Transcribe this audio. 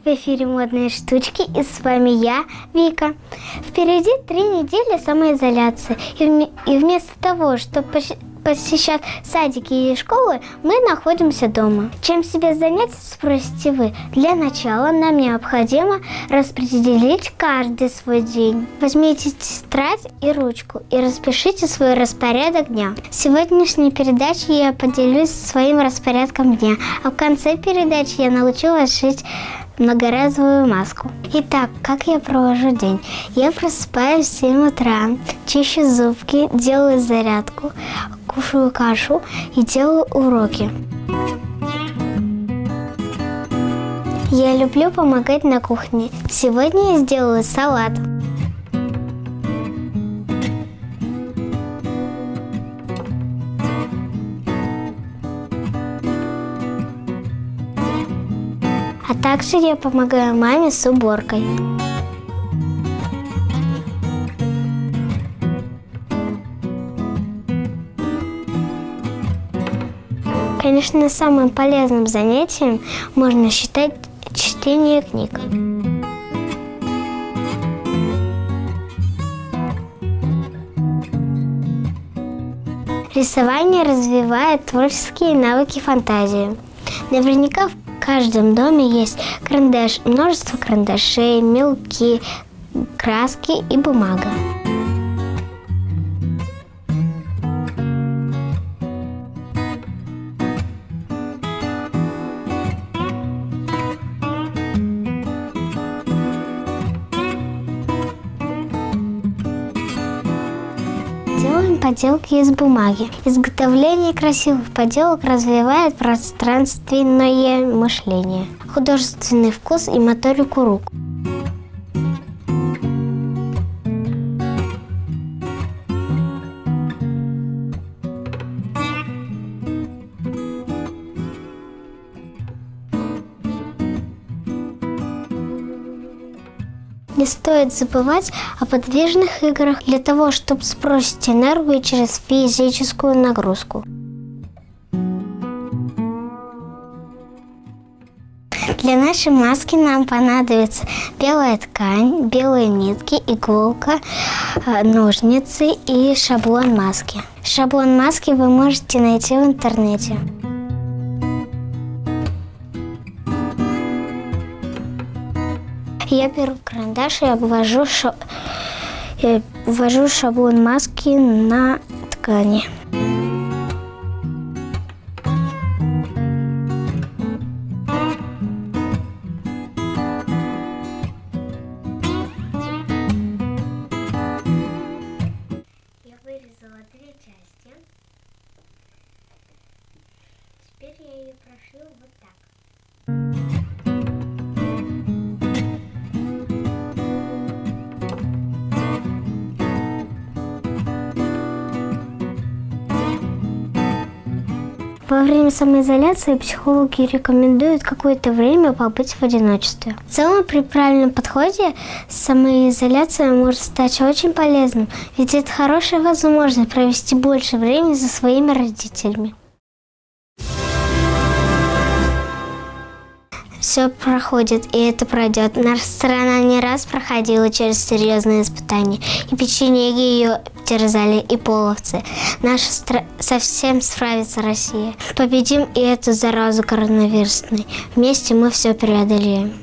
В эфире «Модные штучки» и с вами я, Вика. Впереди 3 недели самоизоляции. И вместо того, чтобы посещать садики и школы, мы находимся дома. Чем себе занять, спросите вы? Для начала нам необходимо распределить каждый свой день. Возьмите тетрадь и ручку и распишите свой распорядок дня. В сегодняшней передаче я поделюсь своим распорядком дня, а в конце передачи я научу вас шить многоразовую маску. Итак, как я провожу день? Я просыпаюсь в 7 утра, чищу зубки, делаю зарядку, кушаю кашу и делаю уроки. Я люблю помогать на кухне. Сегодня я сделаю салат. А также я помогаю маме с уборкой. Конечно, самым полезным занятием можно считать чтение книг. Рисование развивает творческие навыки, фантазию. Наверняка в каждом доме есть карандаш, множество карандашей, мелки, краски и бумага. Делаем поделки из бумаги. Изготовление красивых поделок развивает пространственное мышление, художественный вкус и моторику рук. Не стоит забывать о подвижных играх для того, чтобы сбросить энергию через физическую нагрузку. Для нашей маски нам понадобится белая ткань, белые нитки, иголка, ножницы и шаблон маски. Шаблон маски вы можете найти в интернете. Я беру карандаш и ввожу шаблон маски на ткани. Я вырезала 2 части. Теперь я ее прошью вот так. Во время самоизоляции психологи рекомендуют какое-то время побыть в одиночестве. В целом, при правильном подходе самоизоляция может стать очень полезным, ведь это хорошая возможность провести больше времени со своими родителями. Все проходит, и это пройдет. Наша страна не раз проходила через серьезные испытания. И печенеги ее терзали, и половцы. Совсем справится Россия. Победим и эту заразу коронавирусной. Вместе мы все преодолеем.